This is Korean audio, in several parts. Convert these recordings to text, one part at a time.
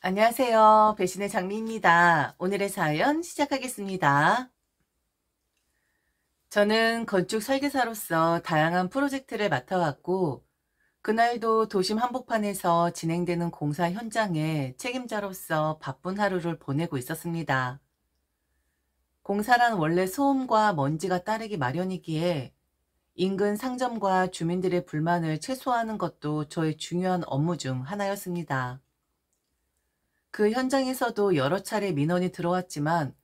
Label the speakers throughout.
Speaker 1: 안녕하세요. 배신의 장미입니다. 오늘의 사연 시작하겠습니다. 저는 건축 설계사로서 다양한 프로젝트를 맡아왔고, 그날도 도심 한복판에서 진행되는 공사 현장에 책임자로서 바쁜 하루를 보내고 있었습니다. 공사란 원래 소음과 먼지가 따르기 마련이기에 인근 상점과 주민들의 불만을 최소화하는 것도 저의 중요한 업무 중 하나였습니다. 그 현장에서도 여러 차례 민원이 들어왔지만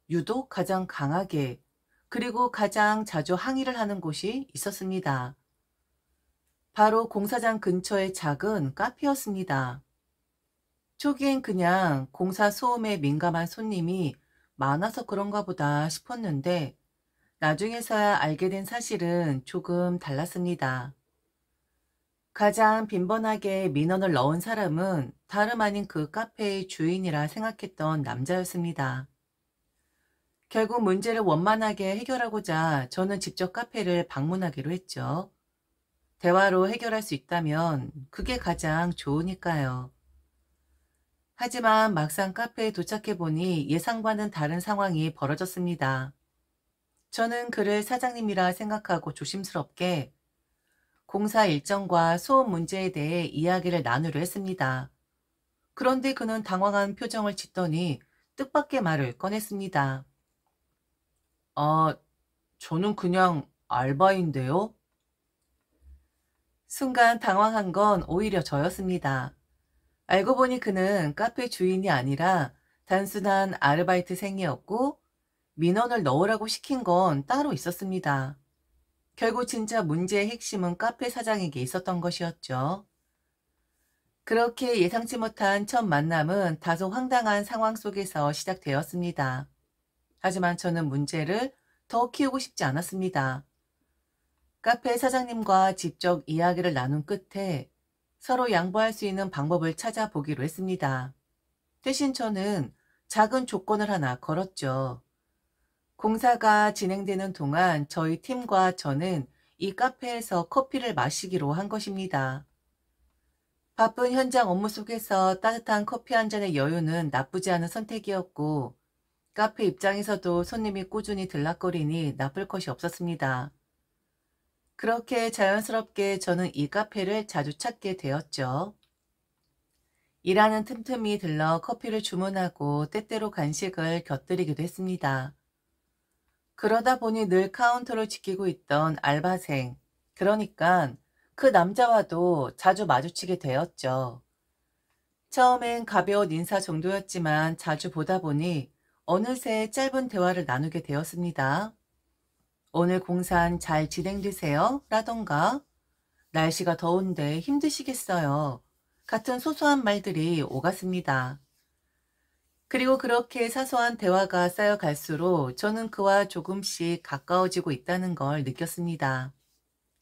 Speaker 1: 유독 가장 강하게 그리고 가장 자주 항의를 하는 곳이 있었습니다. 바로 공사장 근처의 작은 카페였습니다. 초기엔 그냥 공사 소음에 민감한 손님이 많아서 그런가 보다 싶었는데 나중에서야 알게 된 사실은 조금 달랐습니다. 가장 빈번하게 민원을 넣은 사람은 다름 아닌 그 카페의 주인이라 생각했던 남자였습니다. 결국 문제를 원만하게 해결하고자 저는 직접 카페를 방문하기로 했죠. 대화로 해결할 수 있다면 그게 가장 좋으니까요. 하지만 막상 카페에 도착해보니 예상과는 다른 상황이 벌어졌습니다. 저는 그를 사장님이라 생각하고 조심스럽게 공사 일정과 소음 문제에 대해 이야기를 나누려 했습니다. 그런데 그는 당황한 표정을 짓더니 뜻밖의 말을 꺼냈습니다. 아, 저는 그냥 알바인데요. 순간 당황한 건 오히려 저였습니다. 알고 보니 그는 카페 주인이 아니라 단순한 아르바이트생이었고 민원을 넣으라고 시킨 건 따로 있었습니다. 결국 진짜 문제의 핵심은 카페 사장에게 있었던 것이었죠. 그렇게 예상치 못한 첫 만남은 다소 황당한 상황 속에서 시작되었습니다. 하지만 저는 문제를 더 키우고 싶지 않았습니다. 카페 사장님과 직접 이야기를 나눈 끝에 서로 양보할 수 있는 방법을 찾아보기로 했습니다. 대신 저는 작은 조건을 하나 걸었죠. 공사가 진행되는 동안 저희 팀과 저는 이 카페에서 커피를 마시기로 한 것입니다. 바쁜 현장 업무 속에서 따뜻한 커피 한 잔의 여유는 나쁘지 않은 선택이었고, 카페 입장에서도 손님이 꾸준히 들락거리니 나쁠 것이 없었습니다. 그렇게 자연스럽게 저는 이 카페를 자주 찾게 되었죠. 일하는 틈틈이 들러 커피를 주문하고 때때로 간식을 곁들이기도 했습니다. 그러다 보니 늘 카운터를 지키고 있던 알바생, 그러니까 그 남자와도 자주 마주치게 되었죠. 처음엔 가벼운 인사 정도였지만 자주 보다 보니 어느새 짧은 대화를 나누게 되었습니다. 오늘 공산 잘 진행되세요? 라던가 날씨가 더운데 힘드시겠어요. 같은 소소한 말들이 오갔습니다. 그리고 그렇게 사소한 대화가 쌓여갈수록 저는 그와 조금씩 가까워지고 있다는 걸 느꼈습니다.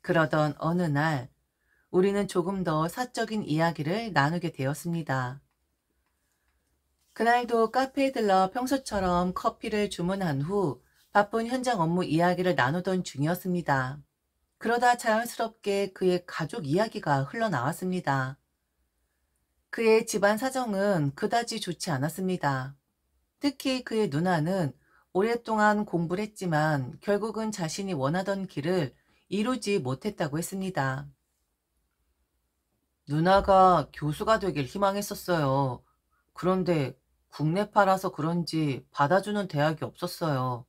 Speaker 1: 그러던 어느 날 우리는 조금 더 사적인 이야기를 나누게 되었습니다. 그날도 카페에 들러 평소처럼 커피를 주문한 후 바쁜 현장 업무 이야기를 나누던 중이었습니다. 그러다 자연스럽게 그의 가족 이야기가 흘러나왔습니다. 그의 집안 사정은 그다지 좋지 않았습니다. 특히 그의 누나는 오랫동안 공부를 했지만 결국은 자신이 원하던 길을 이루지 못했다고 했습니다. 누나가 교수가 되길 희망했었어요. 그런데 국내파라서 그런지 받아주는 대학이 없었어요.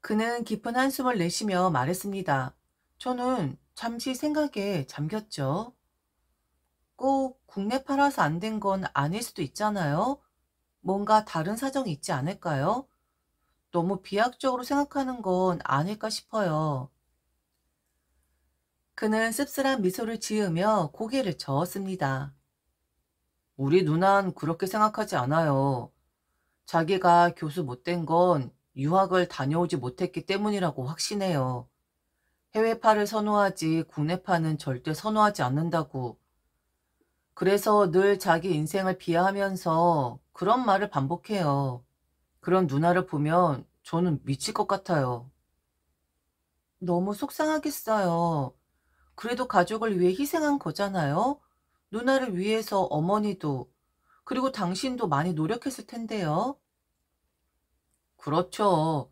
Speaker 1: 그는 깊은 한숨을 내쉬며 말했습니다. 저는 잠시 생각에 잠겼죠. 꼭 국내파라서 안 된 건 아닐 수도 있잖아요. 뭔가 다른 사정이 있지 않을까요? 너무 비약적으로 생각하는 건 아닐까 싶어요. 그는 씁쓸한 미소를 지으며 고개를 저었습니다. 우리 누난 그렇게 생각하지 않아요. 자기가 교수 못 된 건 유학을 다녀오지 못했기 때문이라고 확신해요. 해외파를 선호하지 국내파는 절대 선호하지 않는다고. 그래서 늘 자기 인생을 비하하면서 그런 말을 반복해요. 그런 누나를 보면 저는 미칠 것 같아요. 너무 속상하겠어요. 그래도 가족을 위해 희생한 거잖아요. 누나를 위해서 어머니도 그리고 당신도 많이 노력했을 텐데요. 그렇죠.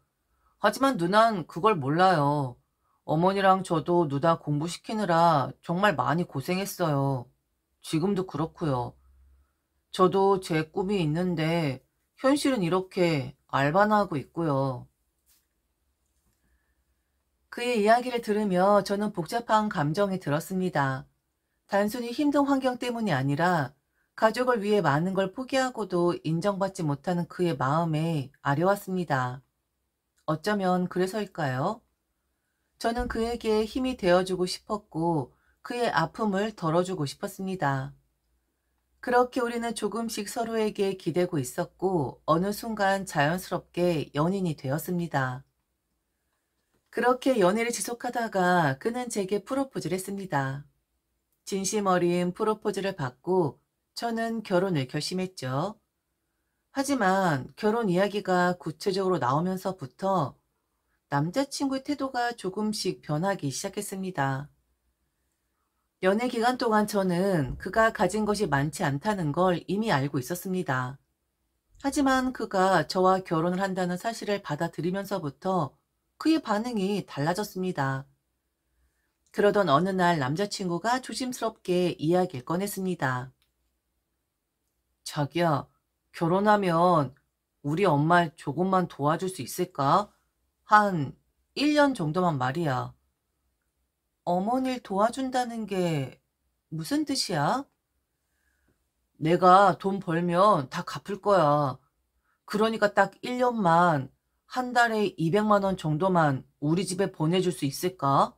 Speaker 1: 하지만 누난 그걸 몰라요. 어머니랑 저도 누나 공부시키느라 정말 많이 고생했어요. 지금도 그렇고요. 저도 제 꿈이 있는데 현실은 이렇게 알바나 하고 있고요. 그의 이야기를 들으며 저는 복잡한 감정이 들었습니다. 단순히 힘든 환경 때문이 아니라 가족을 위해 많은 걸 포기하고도 인정받지 못하는 그의 마음에 아려왔습니다. 어쩌면 그래서일까요? 저는 그에게 힘이 되어주고 싶었고 그의 아픔을 덜어주고 싶었습니다. 그렇게 우리는 조금씩 서로에게 기대고 있었고 어느 순간 자연스럽게 연인이 되었습니다. 그렇게 연애를 지속하다가 그는 제게 프로포즈를 했습니다. 진심 어린 프로포즈를 받고 저는 결혼을 결심했죠. 하지만 결혼 이야기가 구체적으로 나오면서부터 남자친구의 태도가 조금씩 변하기 시작했습니다. 연애 기간 동안 저는 그가 가진 것이 많지 않다는 걸 이미 알고 있었습니다. 하지만 그가 저와 결혼을 한다는 사실을 받아들이면서부터 그의 반응이 달라졌습니다. 그러던 어느 날 남자친구가 조심스럽게 이야기를 꺼냈습니다. 자기야, 결혼하면 우리 엄마 조금만 도와줄 수 있을까? 한 1년 정도만 말이야. 어머니를 도와준다는 게 무슨 뜻이야? 내가 돈 벌면 다 갚을 거야. 그러니까 딱 1년만 한 달에 200만 원 정도만 우리 집에 보내줄 수 있을까?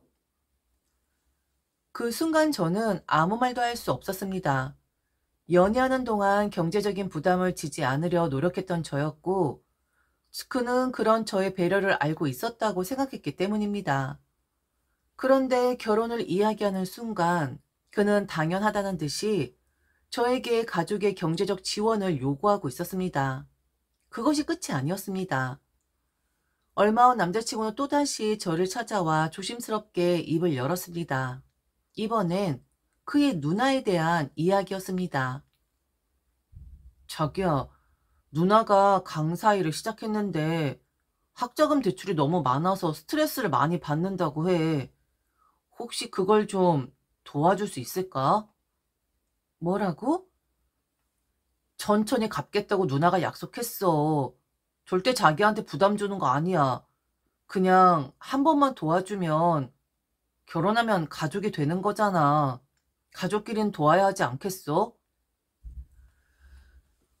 Speaker 1: 그 순간 저는 아무 말도 할 수 없었습니다. 연애하는 동안 경제적인 부담을 지지 않으려 노력했던 저였고, 그는 그런 저의 배려를 알고 있었다고 생각했기 때문입니다. 그런데 결혼을 이야기하는 순간, 그는 당연하다는 듯이 저에게 가족의 경제적 지원을 요구하고 있었습니다. 그것이 끝이 아니었습니다. 얼마 후 남자친구는 또다시 저를 찾아와 조심스럽게 입을 열었습니다. 이번엔 그의 누나에 대한 이야기였습니다. 자기야, 누나가 강사 일을 시작했는데 학자금 대출이 너무 많아서 스트레스를 많이 받는다고 해. 혹시 그걸 좀 도와줄 수 있을까? 뭐라고? 천천히 갚겠다고 누나가 약속했어. 절대 자기한테 부담 주는 거 아니야. 그냥 한 번만 도와주면 결혼하면 가족이 되는 거잖아. 가족끼리는 도와야 하지 않겠어?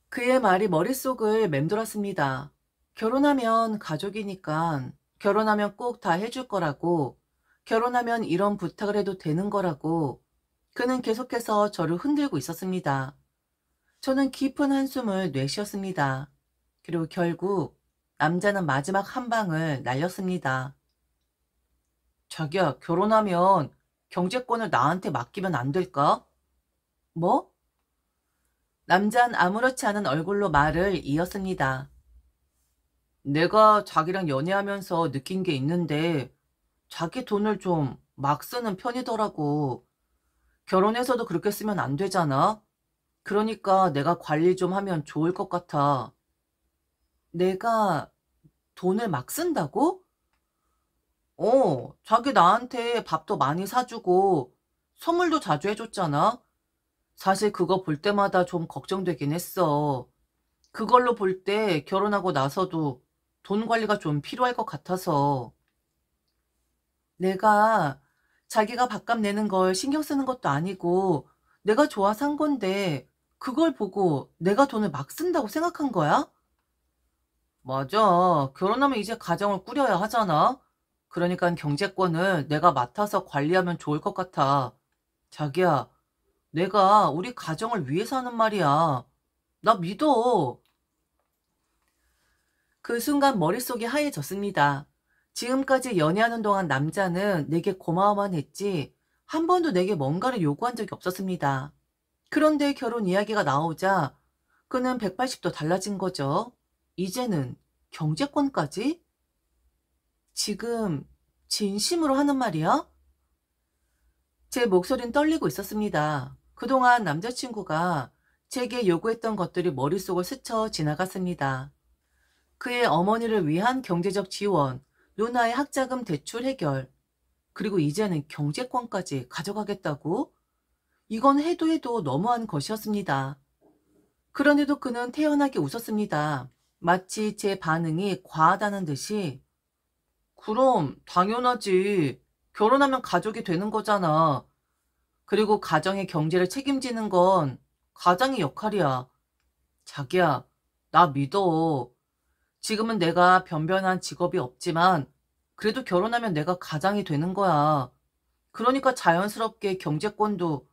Speaker 1: 그의 말이 머릿속을 맴돌았습니다. 결혼하면 가족이니까 결혼하면 꼭 다 해줄 거라고, 결혼하면 이런 부탁을 해도 되는 거라고 그는 계속해서 저를 흔들고 있었습니다. 저는 깊은 한숨을 내쉬었습니다. 그리고 결국 남자는 마지막 한 방을 날렸습니다. 자기야, 결혼하면 경제권을 나한테 맡기면 안 될까? 뭐? 남자는 아무렇지 않은 얼굴로 말을 이었습니다. 내가 자기랑 연애하면서 느낀 게 있는데 자기 돈을 좀 막 쓰는 편이더라고. 결혼해서도 그렇게 쓰면 안 되잖아. 그러니까 내가 관리 좀 하면 좋을 것 같아. 내가 돈을 막 쓴다고? 자기 나한테 밥도 많이 사주고 선물도 자주 해줬잖아. 사실 그거 볼 때마다 좀 걱정되긴 했어. 그걸로 볼 때 결혼하고 나서도 돈 관리가 좀 필요할 것 같아서. 내가 자기가 밥값 내는 걸 신경 쓰는 것도 아니고 내가 좋아서 한 건데 그걸 보고 내가 돈을 막 쓴다고 생각한 거야? 맞아. 결혼하면 이제 가정을 꾸려야 하잖아. 그러니까 경제권을 내가 맡아서 관리하면 좋을 것 같아. 자기야, 내가 우리 가정을 위해서 하는 말이야. 나 믿어. 그 순간 머릿속이 하얘졌습니다. 지금까지 연애하는 동안 남자는 내게 고마워만 했지 한 번도 내게 뭔가를 요구한 적이 없었습니다. 그런데 결혼 이야기가 나오자 그는 180도 달라진 거죠. 이제는 경제권까지? 지금 진심으로 하는 말이야? 제 목소리는 떨리고 있었습니다. 그동안 남자친구가 제게 요구했던 것들이 머릿속을 스쳐 지나갔습니다. 그의 어머니를 위한 경제적 지원, 누나의 학자금 대출 해결, 그리고 이제는 경제권까지 가져가겠다고? 이건 해도 해도 너무한 것이었습니다. 그런데도 그는 태연하게 웃었습니다. 마치 제 반응이 과하다는 듯이. 그럼 당연하지. 결혼하면 가족이 되는 거잖아. 그리고 가정의 경제를 책임지는 건 가장의 역할이야. 자기야, 나 믿어. 지금은 내가 변변한 직업이 없지만 그래도 결혼하면 내가 가장이 되는 거야. 그러니까 자연스럽게 경제권도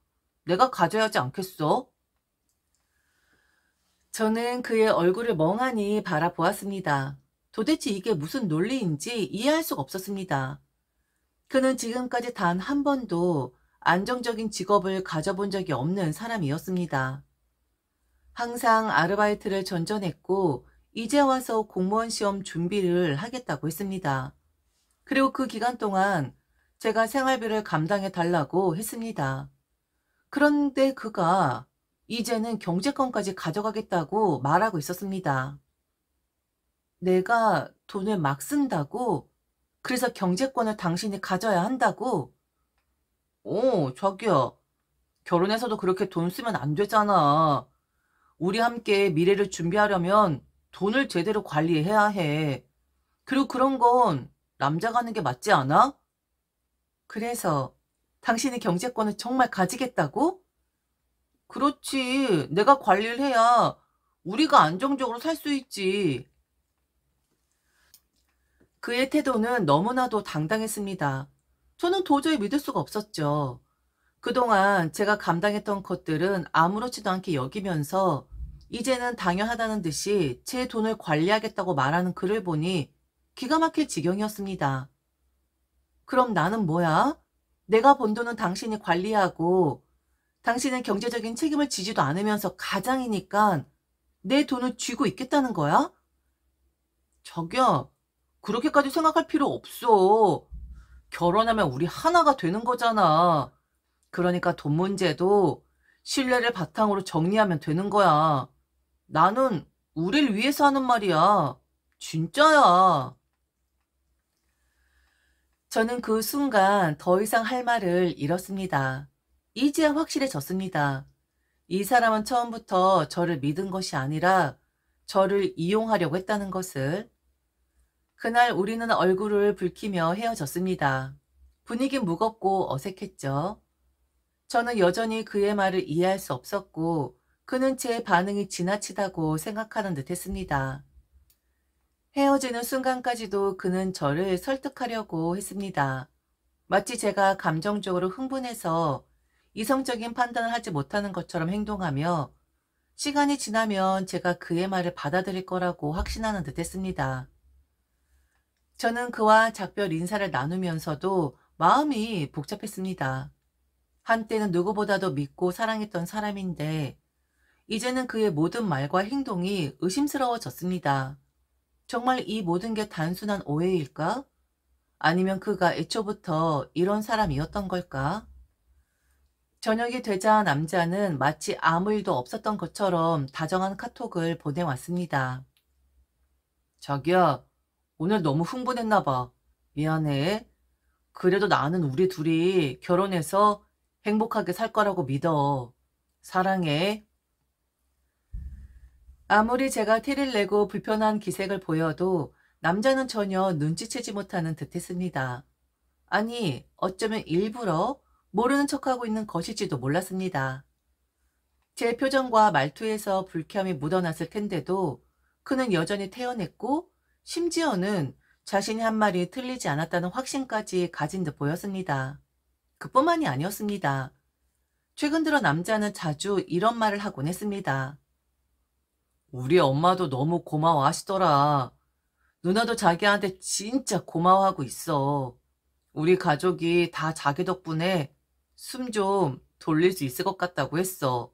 Speaker 1: 내가 가져야 하지 않겠어? 저는 그의 얼굴을 멍하니 바라보았습니다. 도대체 이게 무슨 논리인지 이해할 수가 없었습니다. 그는 지금까지 단 한 번도 안정적인 직업을 가져본 적이 없는 사람이었습니다. 항상 아르바이트를 전전했고 이제 와서 공무원 시험 준비를 하겠다고 했습니다. 그리고 그 기간 동안 제가 생활비를 감당해 달라고 했습니다. 그런데 그가 이제는 경제권까지 가져가겠다고 말하고 있었습니다. 내가 돈을 막 쓴다고? 그래서 경제권을 당신이 가져야 한다고? 자기야. 결혼해서도 그렇게 돈 쓰면 안 되잖아. 우리 함께 미래를 준비하려면 돈을 제대로 관리해야 해. 그리고 그런 건 남자가 하는 게 맞지 않아? 그래서 당신이 경제권을 정말 가지겠다고? 그렇지. 내가 관리를 해야 우리가 안정적으로 살 수 있지. 그의 태도는 너무나도 당당했습니다. 저는 도저히 믿을 수가 없었죠. 그동안 제가 감당했던 것들은 아무렇지도 않게 여기면서 이제는 당연하다는 듯이 제 돈을 관리하겠다고 말하는 그를 보니 기가 막힐 지경이었습니다. 그럼 나는 뭐야? 내가 번 돈은 당신이 관리하고 당신은 경제적인 책임을 지지도 않으면서 가장이니까 내 돈을 쥐고 있겠다는 거야? 자기야, 그렇게까지 생각할 필요 없어. 결혼하면 우리 하나가 되는 거잖아. 그러니까 돈 문제도 신뢰를 바탕으로 정리하면 되는 거야. 나는 우릴 위해서 하는 말이야. 진짜야. 저는 그 순간 더 이상 할 말을 잃었습니다. 이제야 확실해졌습니다. 이 사람은 처음부터 저를 믿은 것이 아니라 저를 이용하려고 했다는 것을. 그날 우리는 얼굴을 붉히며 헤어졌습니다. 분위긴 무겁고 어색했죠. 저는 여전히 그의 말을 이해할 수 없었고 그는 제 반응이 지나치다고 생각하는 듯 했습니다. 헤어지는 순간까지도 그는 저를 설득하려고 했습니다. 마치 제가 감정적으로 흥분해서 이성적인 판단을 하지 못하는 것처럼 행동하며 시간이 지나면 제가 그의 말을 받아들일 거라고 확신하는 듯 했습니다. 저는 그와 작별 인사를 나누면서도 마음이 복잡했습니다. 한때는 누구보다도 믿고 사랑했던 사람인데 이제는 그의 모든 말과 행동이 의심스러워졌습니다. 정말 이 모든 게 단순한 오해일까? 아니면 그가 애초부터 이런 사람이었던 걸까? 저녁이 되자 남자는 마치 아무 일도 없었던 것처럼 다정한 카톡을 보내왔습니다. 자기야, 오늘 너무 흥분했나 봐. 미안해. 그래도 나는 우리 둘이 결혼해서 행복하게 살 거라고 믿어. 사랑해. 아무리 제가 티를 내고 불편한 기색을 보여도 남자는 전혀 눈치채지 못하는 듯했습니다. 아니, 어쩌면 일부러 모르는 척하고 있는 것일지도 몰랐습니다. 제 표정과 말투에서 불쾌함이 묻어났을 텐데도 그는 여전히 태연했고 심지어는 자신이 한 말이 틀리지 않았다는 확신까지 가진 듯 보였습니다. 그뿐만이 아니었습니다. 최근 들어 남자는 자주 이런 말을 하곤 했습니다. 우리 엄마도 너무 고마워하시더라. 누나도 자기한테 진짜 고마워하고 있어. 우리 가족이 다 자기 덕분에 숨 좀 돌릴 수 있을 것 같다고 했어.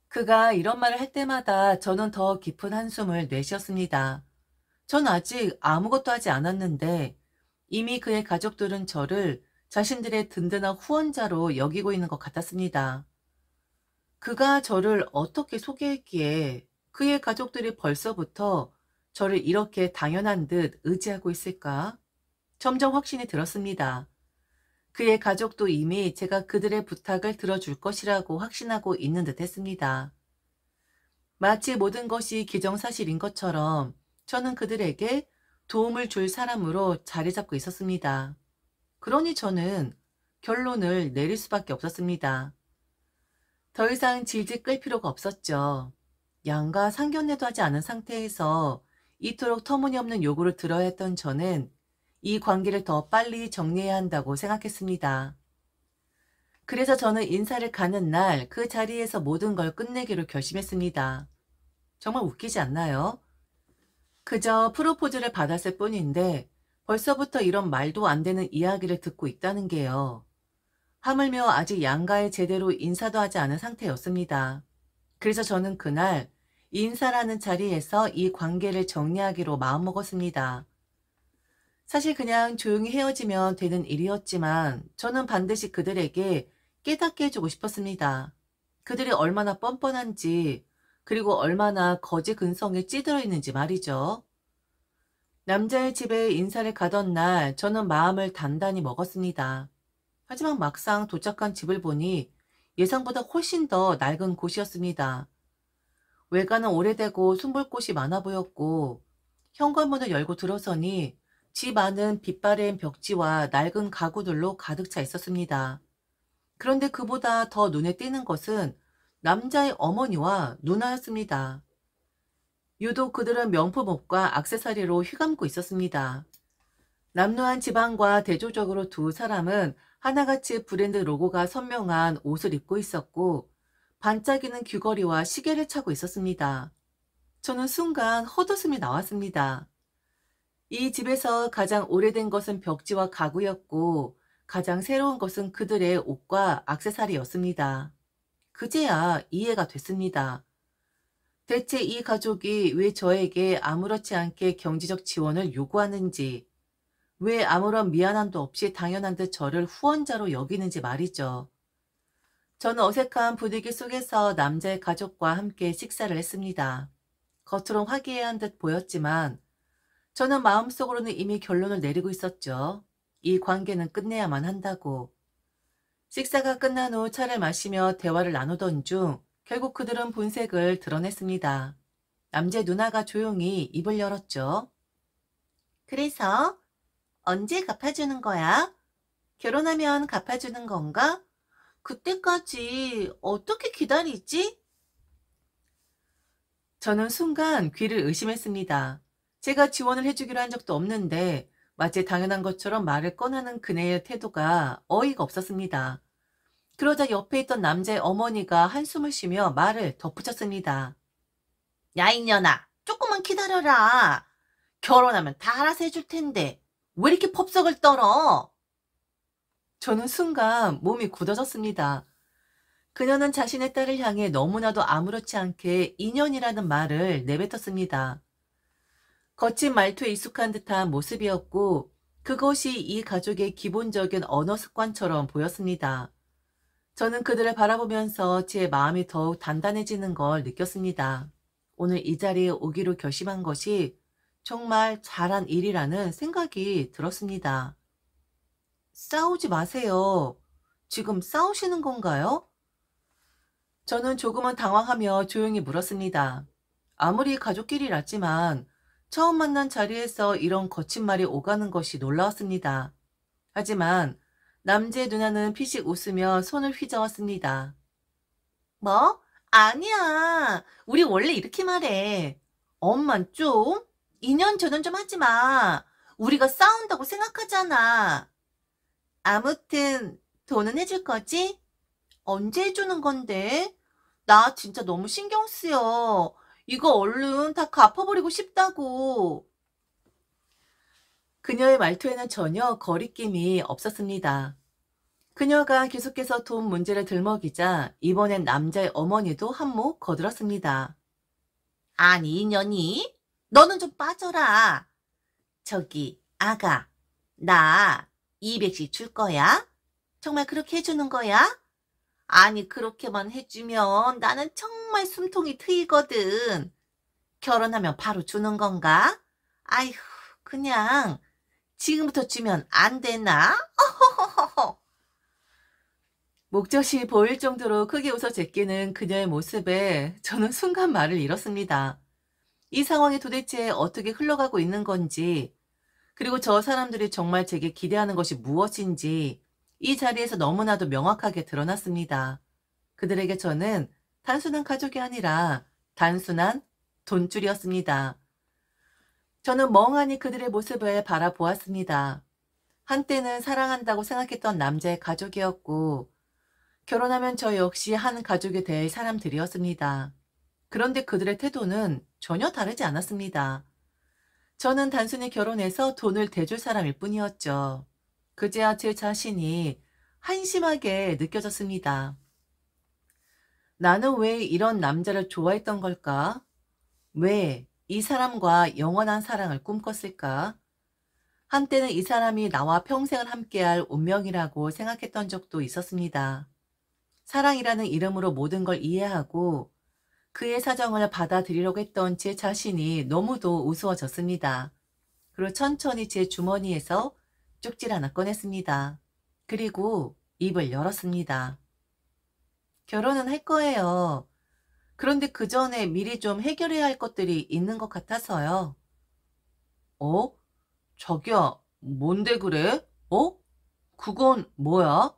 Speaker 1: 그가 이런 말을 할 때마다 저는 더 깊은 한숨을 내쉬었습니다. 전 아직 아무것도 하지 않았는데 이미 그의 가족들은 저를 자신들의 든든한 후원자로 여기고 있는 것 같았습니다. 그가 저를 어떻게 소개했기에 그의 가족들이 벌써부터 저를 이렇게 당연한 듯 의지하고 있을까? 점점 확신이 들었습니다. 그의 가족도 이미 제가 그들의 부탁을 들어줄 것이라고 확신하고 있는 듯 했습니다. 마치 모든 것이 기정사실인 것처럼 저는 그들에게 도움을 줄 사람으로 자리 잡고 있었습니다. 그러니 저는 결론을 내릴 수밖에 없었습니다. 더 이상 질질 끌 필요가 없었죠. 양과 상견례도 하지 않은 상태에서 이토록 터무니없는 요구를 들어야 했던 저는 이 관계를 더 빨리 정리해야 한다고 생각했습니다. 그래서 저는 인사를 가는 날 그 자리에서 모든 걸 끝내기로 결심했습니다. 정말 웃기지 않나요? 그저 프로포즈를 받았을 뿐인데 벌써부터 이런 말도 안 되는 이야기를 듣고 있다는 게요. 하물며 아직 양가에 제대로 인사도 하지 않은 상태였습니다. 그래서 저는 그날 인사라는 자리에서 이 관계를 정리하기로 마음먹었습니다. 사실 그냥 조용히 헤어지면 되는 일이었지만 저는 반드시 그들에게 깨닫게 해주고 싶었습니다. 그들이 얼마나 뻔뻔한지 그리고 얼마나 거지 근성에 찌들어 있는지 말이죠. 남자의 집에 인사를 가던 날 저는 마음을 단단히 먹었습니다. 하지만 막상 도착한 집을 보니 예상보다 훨씬 더 낡은 곳이었습니다. 외관은 오래되고 숨볼곳이 많아 보였고 현관문을 열고 들어서니 집 안은 빛바랜 벽지와 낡은 가구들로 가득 차 있었습니다. 그런데 그보다 더 눈에 띄는 것은 남자의 어머니와 누나였습니다. 유독 그들은 명품 옷과 액세서리로 휘감고 있었습니다. 남루한 집안과 대조적으로 두 사람은 하나같이 브랜드 로고가 선명한 옷을 입고 있었고 반짝이는 귀걸이와 시계를 차고 있었습니다. 저는 순간 헛웃음이 나왔습니다. 이 집에서 가장 오래된 것은 벽지와 가구였고 가장 새로운 것은 그들의 옷과 액세서리였습니다. 그제야 이해가 됐습니다. 대체 이 가족이 왜 저에게 아무렇지 않게 경제적 지원을 요구하는지, 왜 아무런 미안함도 없이 당연한 듯 저를 후원자로 여기는지 말이죠. 저는 어색한 분위기 속에서 남자의 가족과 함께 식사를 했습니다. 겉으론 화기애애한 듯 보였지만 저는 마음속으로는 이미 결론을 내리고 있었죠. 이 관계는 끝내야만 한다고. 식사가 끝난 후 차를 마시며 대화를 나누던 중 결국 그들은 본색을 드러냈습니다. 남자의 누나가 조용히 입을 열었죠. 그래서 언제 갚아주는 거야? 결혼하면 갚아주는 건가? 그때까지 어떻게 기다리지? 저는 순간 귀를 의심했습니다. 제가 지원을 해주기로 한 적도 없는데 마치 당연한 것처럼 말을 꺼내는 그네의 태도가 어이가 없었습니다. 그러자 옆에 있던 남자의 어머니가 한숨을 쉬며 말을 덧붙였습니다. 야, 이년아, 조금만 기다려라. 결혼하면 다 알아서 해줄 텐데 왜 이렇게 법석을 떨어? 저는 순간 몸이 굳어졌습니다. 그녀는 자신의 딸을 향해 너무나도 아무렇지 않게 인연이라는 말을 내뱉었습니다. 거친 말투에 익숙한 듯한 모습이었고 그것이 이 가족의 기본적인 언어 습관처럼 보였습니다. 저는 그들을 바라보면서 제 마음이 더욱 단단해지는 걸 느꼈습니다. 오늘 이 자리에 오기로 결심한 것이 정말 잘한 일이라는 생각이 들었습니다. 싸우지 마세요. 지금 싸우시는 건가요? 저는 조금은 당황하며 조용히 물었습니다. 아무리 가족끼리랐지만 처음 만난 자리에서 이런 거친 말이 오가는 것이 놀라웠습니다. 하지만 남자의 누나는 피식 웃으며 손을 휘저었습니다. 뭐? 아니야. 우리 원래 이렇게 말해. 엄만 좀? 2년 전은 좀 하지 마. 우리가 싸운다고 생각하잖아. 아무튼 돈은 해줄 거지? 언제 해주는 건데? 나 진짜 너무 신경 쓰여. 이거 얼른 다 갚아버리고 싶다고. 그녀의 말투에는 전혀 거리낌이 없었습니다. 그녀가 계속해서 돈 문제를 들먹이자 이번엔 남자의 어머니도 한몫 거들었습니다. 아니 이년이? 너는 좀 빠져라. 저기 아가, 나 200씩 줄 거야? 정말 그렇게 해주는 거야?
Speaker 2: 아니, 그렇게만 해주면 나는 정말 숨통이 트이거든. 결혼하면 바로 주는 건가? 아휴, 그냥 지금부터 주면 안 되나? 허허허허.
Speaker 1: 목젖이 보일 정도로 크게 웃어 제끼는 그녀의 모습에 저는 순간 말을 잃었습니다. 이 상황이 도대체 어떻게 흘러가고 있는 건지, 그리고 저 사람들이 정말 제게 기대하는 것이 무엇인지 이 자리에서 너무나도 명확하게 드러났습니다. 그들에게 저는 단순한 가족이 아니라 단순한 돈줄이었습니다. 저는 멍하니 그들의 모습을 바라보았습니다. 한때는 사랑한다고 생각했던 남자의 가족이었고, 결혼하면 저 역시 한 가족이 될 사람들이었습니다. 그런데 그들의 태도는 전혀 다르지 않았습니다. 저는 단순히 결혼해서 돈을 대줄 사람일 뿐이었죠. 그제야 제 자신이 한심하게 느껴졌습니다. 나는 왜 이런 남자를 좋아했던 걸까? 왜 이 사람과 영원한 사랑을 꿈꿨을까? 한때는 이 사람이 나와 평생을 함께할 운명이라고 생각했던 적도 있었습니다. 사랑이라는 이름으로 모든 걸 이해하고 그의 사정을 받아들이려고 했던 제 자신이 너무도 우스워졌습니다. 그리고 천천히 제 주머니에서 쪽지 하나 꺼냈습니다. 그리고 입을 열었습니다. 결혼은 할 거예요. 그런데 그 전에 미리 좀 해결해야 할 것들이 있는 것 같아서요. 어? 자기야, 뭔데 그래? 어? 그건 뭐야?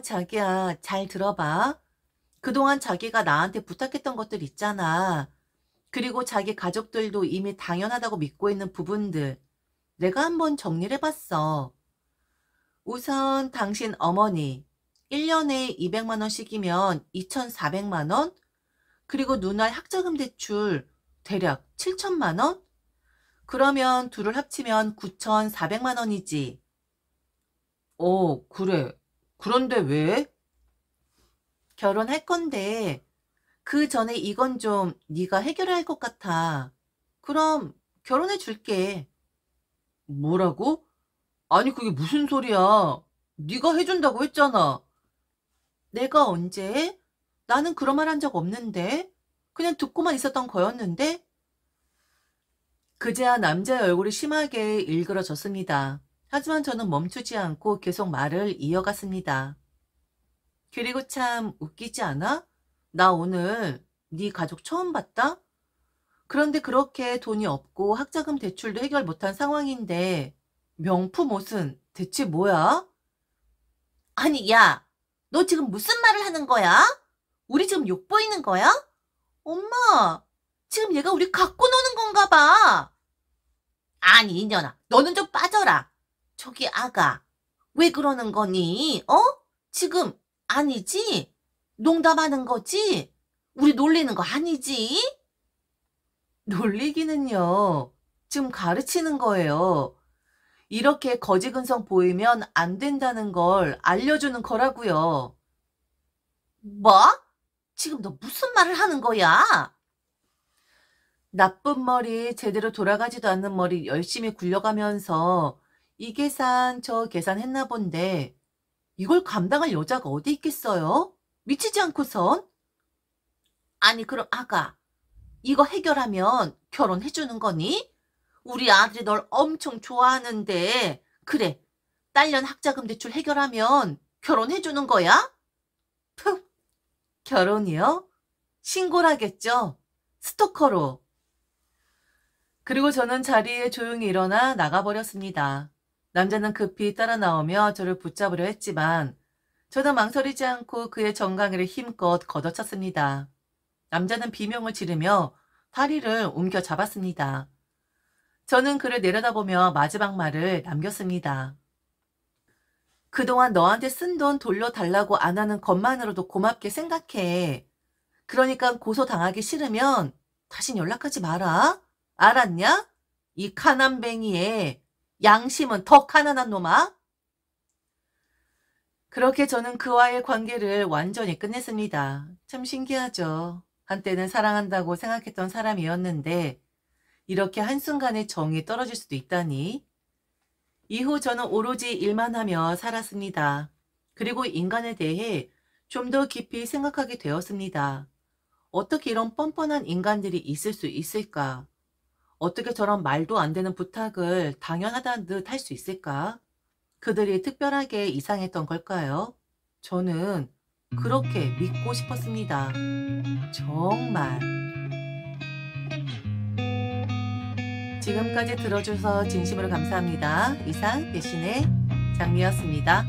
Speaker 1: 자기야, 잘 들어봐. 그동안 자기가 나한테 부탁했던 것들 있잖아. 그리고 자기 가족들도 이미 당연하다고 믿고 있는 부분들. 내가 한번 정리를 해봤어. 우선 당신 어머니. 1년에 200만 원씩이면 2,400만 원? 그리고 누나 학자금 대출 대략 7천만 원? 그러면 둘을 합치면 9,400만 원이지. 그래. 그런데 왜? 결혼할 건데 그 전에 이건 좀 네가 해결해야 할 것 같아. 그럼 결혼해 줄게. 뭐라고? 아니 그게 무슨 소리야. 네가 해준다고 했잖아. 내가 언제? 나는 그런 말 한 적 없는데. 그냥 듣고만 있었던 거였는데. 그제야 남자의 얼굴이 심하게 일그러졌습니다. 하지만 저는 멈추지 않고 계속 말을 이어갔습니다. 그리고 참 웃기지 않아? 나 오늘 네 가족 처음 봤다? 그런데 그렇게 돈이 없고 학자금 대출도 해결 못한 상황인데 명품 옷은 대체 뭐야?
Speaker 2: 아니, 야, 너 지금 무슨 말을 하는 거야? 우리 지금 욕 보이는 거야? 엄마, 지금 얘가 우리 갖고 노는 건가 봐. 아니, 이년아, 너는 좀 빠져라. 저기 아가, 왜 그러는 거니? 지금 아니지? 농담하는 거지? 우리 놀리는 거 아니지?
Speaker 1: 놀리기는요. 지금 가르치는 거예요. 이렇게 거지근성 보이면 안 된다는 걸 알려주는 거라고요.
Speaker 2: 뭐? 지금 너 무슨 말을 하는 거야?
Speaker 1: 나쁜 머리, 제대로 돌아가지도 않는 머리 열심히 굴려가면서 이 계산 저 계산 했나 본데 이걸 감당할 여자가 어디 있겠어요? 미치지 않고선?
Speaker 2: 아니, 그럼 아가, 이거 해결하면 결혼해주는 거니? 우리 아들이 널 엄청 좋아하는데, 그래, 딸년 학자금 대출 해결하면 결혼해주는 거야?
Speaker 1: 푹, 결혼이요? 신고를 하겠죠? 스토커로. 그리고 저는 자리에 조용히 일어나 나가버렸습니다. 남자는 급히 따라 나오며 저를 붙잡으려 했지만 저는 망설이지 않고 그의 정강이를 힘껏 걷어찼습니다. 남자는 비명을 지르며 다리를 옮겨 잡았습니다. 저는 그를 내려다보며 마지막 말을 남겼습니다. 그동안 너한테 쓴 돈 돌려달라고 안 하는 것만으로도 고맙게 생각해. 그러니까 고소당하기 싫으면 다신 연락하지 마라. 알았냐? 이 가난뱅이의 양심은 더 가난한 놈아. 그렇게 저는 그와의 관계를 완전히 끝냈습니다. 참 신기하죠. 한때는 사랑한다고 생각했던 사람이었는데 이렇게 한순간에 정이 떨어질 수도 있다니. 이후 저는 오로지 일만 하며 살았습니다. 그리고 인간에 대해 좀 더 깊이 생각하게 되었습니다. 어떻게 이런 뻔뻔한 인간들이 있을 수 있을까? 어떻게 저런 말도 안 되는 부탁을 당연하다는 듯 할 수 있을까? 그들이 특별하게 이상했던 걸까요? 저는 그렇게 믿고 싶었습니다. 정말. 지금까지 들어주셔서 진심으로 감사합니다. 이상 대신의 장미였습니다.